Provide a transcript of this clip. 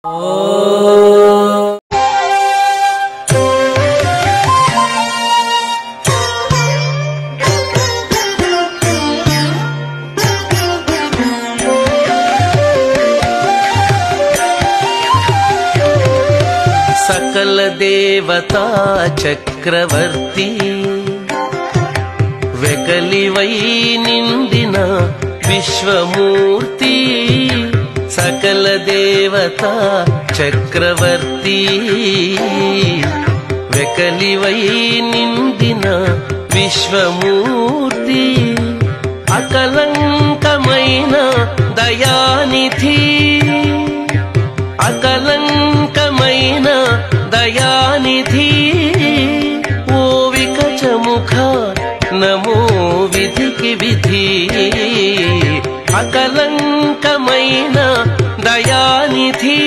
सकल देवता चक्रवर्ती वेकलिवै निंदिन विश्वमूर्ति सकल देवता चक्रवर्ती वेकलिवै निंदिन विश्वमूर्ति अकलंकमैन दयानिधि अकलंकमैन दयानिधि ओ विकचमुख नमो विधिकी विधि अकलंकमैन दयानिधि।